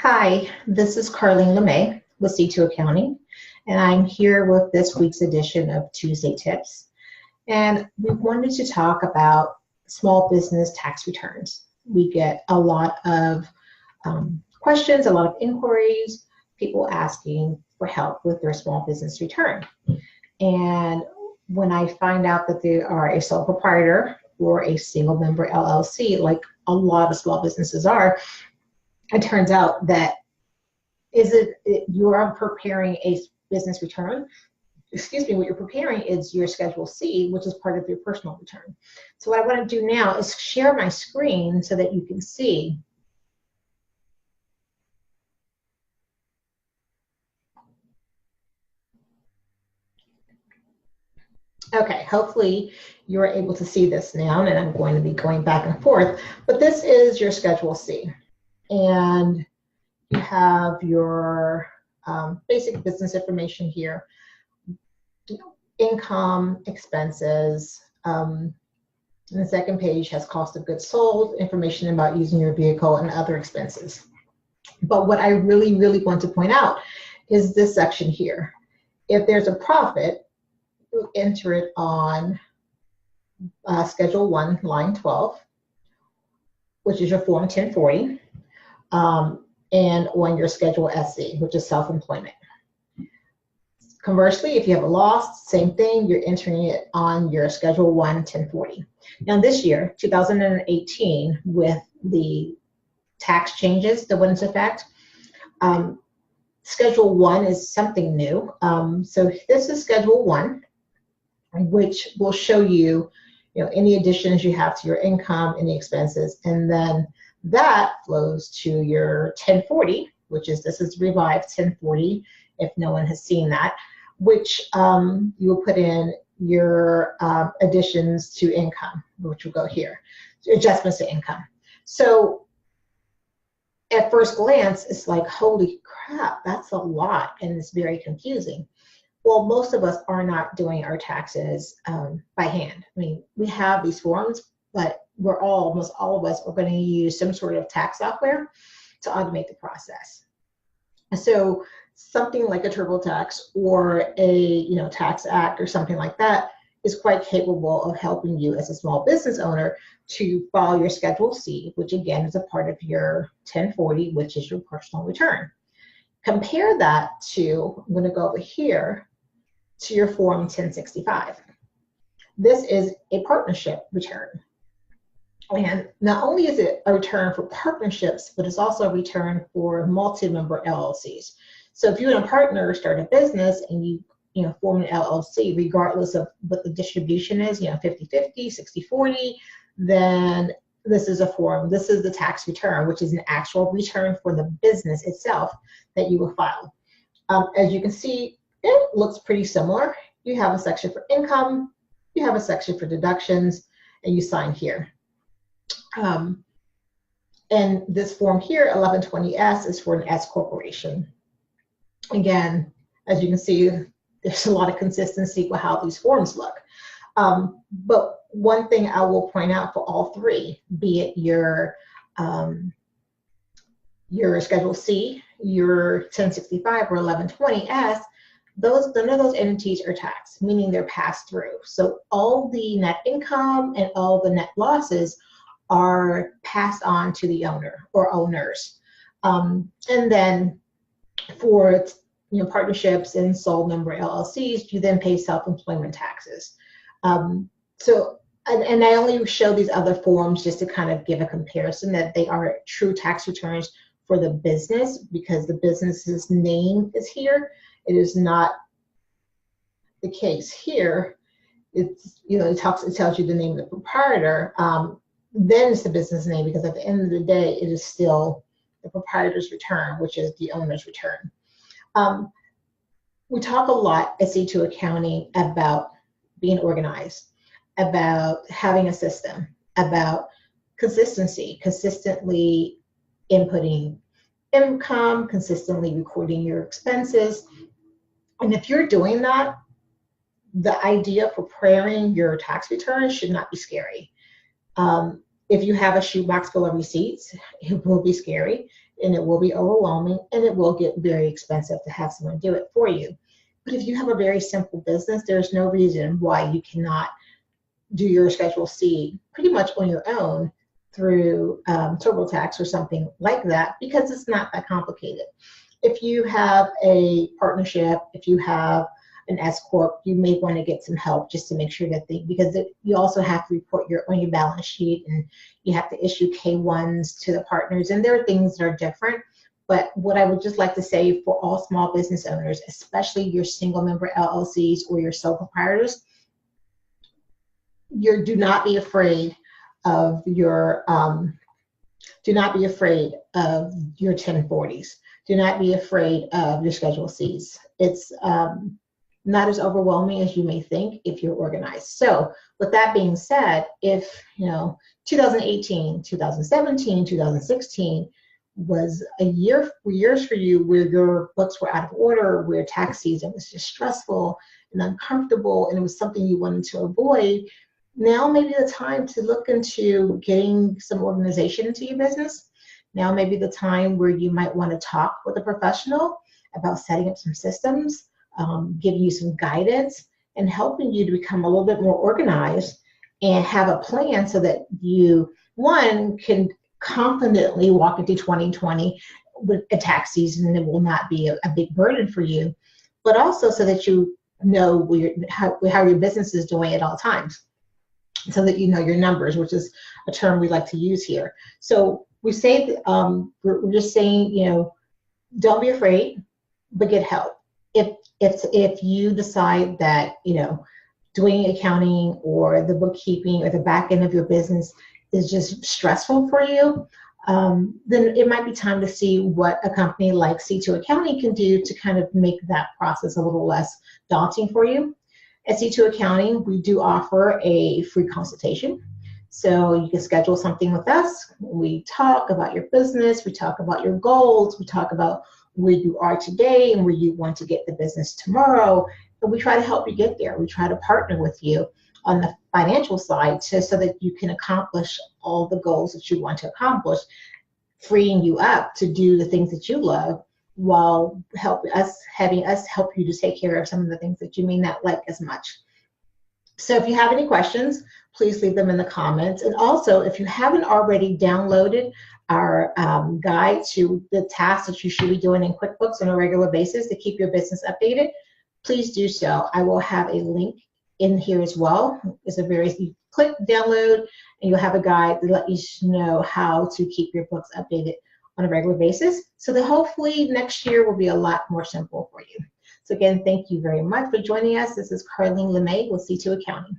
Hi, this is Carlene LeMay with C2 Accounting, and I'm here with this week's edition of Tuesday Tips. And we wanted to talk about small business tax returns. We get a lot of questions, a lot of inquiries, people asking for help with their small business return. And when I find out that they are a sole proprietor or a single member LLC, like a lot of small businesses are, it turns out that you are preparing a business return. Excuse me, what you're preparing is your Schedule C, which is part of your personal return. So what I want to do now is share my screen so that you can see. Okay, hopefully you're able to see this now, and I'm going to be going back and forth, but this is your Schedule C. And you have your basic business information here, income, expenses. And the second page has cost of goods sold, information about using your vehicle, and other expenses. But what I really want to point out is this section here. If there's a profit, you enter it on Schedule 1, line 12, which is your Form 1040, and on your Schedule SC, which is self-employment. Conversely, if you have a loss, same thing, you're entering it on your Schedule 1, 1040. Now this year, 2018, with the tax changes that went into effect, Schedule 1 is something new. So this is Schedule 1, which will show you, any additions you have to your income, any expenses, and then that flows to your 1040, which is, this is revived 1040, if no one has seen that, which you will put in your additions to income, which will go here, adjustments to income. So at first glance, it's like, holy crap, that's a lot, and it's very confusing. Well, most of us are not doing our taxes by hand. I mean, we have these forms, but almost all of us are going to use some sort of tax software to automate the process. So something like a TurboTax or a Tax Act or something like that is quite capable of helping you as a small business owner to file your Schedule C, which again is a part of your 1040, which is your personal return. Compare that to, I'm going to go over here to your Form 1065. This is a partnership return. And not only is it a return for partnerships, but it's also a return for multi-member LLCs. So if you and a partner start a business and you form an LLC, regardless of what the distribution is, 50-50, 60-40, then this is the tax return, which is an actual return for the business itself that you will file. As you can see, it looks pretty similar. You have a section for income, you have a section for deductions, and you sign here. And this form here, 1120S, is for an S corporation. Again, as you can see, there's a lot of consistency with how these forms look. But one thing I will point out for all three, be it your Schedule C, your 1065, or 1120S, none of those entities are taxed, meaning they're passed through. So all the net income and all the net losses are passed on to the owner or owners. And then for partnerships and sole member LLCs, you then pay self-employment taxes. So I only show these other forms just to kind of give a comparison that they are true tax returns for the business, because the business's name is here. It is not the case here. It's, it tells you the name of the proprietor. Then it's the business name, because at the end of the day, it is still the proprietor's return, which is the owner's return. We talk a lot at C2 Accounting about being organized, about having a system, about consistency, consistently inputting income, consistently recording your expenses. And if you're doing that, the idea of preparing your tax return should not be scary. If you have a shoebox full of receipts, it will be scary and it will be overwhelming and it will get very expensive to have someone do it for you. But if you have a very simple business, there's no reason why you cannot do your Schedule C pretty much on your own through TurboTax or something like that, because it's not that complicated. If you have a partnership, if you have an S corp, you may want to get some help just to make sure that you also have to report on your balance sheet, and you have to issue K1s to the partners, and there are things that are different. But what I would just like to say for all small business owners, especially your single member LLCs or your sole proprietors, do not be afraid of your 1040s. Do not be afraid of your Schedule Cs. It's not as overwhelming as you may think if you're organized. So with that being said, if 2018, 2017, 2016 was years for you where your books were out of order, where tax season was just stressful and uncomfortable, and it was something you wanted to avoid, now may be the time to look into getting some organization into your business. Now may be the time where you might want to talk with a professional about setting up some systems, giving you some guidance, and helping you to become a little bit more organized and have a plan so that you, one, can confidently walk into 2020 with a tax season and it will not be a big burden for you, but also so that you know how your business is doing at all times, so that you know your numbers, which is a term we like to use here. So we say, we're just saying, don't be afraid, but get help. If you decide that, doing accounting or the bookkeeping or the back end of your business is just stressful for you, then it might be time to see what a company like C2 Accounting can do to kind of make that process a little less daunting for you. At C2 Accounting, we do offer a free consultation. So you can schedule something with us. We talk about your business, we talk about your goals, we talk about where you are today and where you want to get the business tomorrow. And we try to help you get there. We try to partner with you on the financial side so that you can accomplish all the goals that you want to accomplish, freeing you up to do the things that you love, while having us help you to take care of some of the things that you may not like as much. So if you have any questions, please leave them in the comments. And also, if you haven't already downloaded our guide to the tasks that you should be doing in QuickBooks on a regular basis to keep your business updated, please do so. I will have a link in here as well. You click download and you'll have a guide to let you know how to keep your books updated on a regular basis, so that hopefully next year will be a lot more simple for you. So again, thank you very much for joining us. This is Carlene LeMay with C2 Accounting.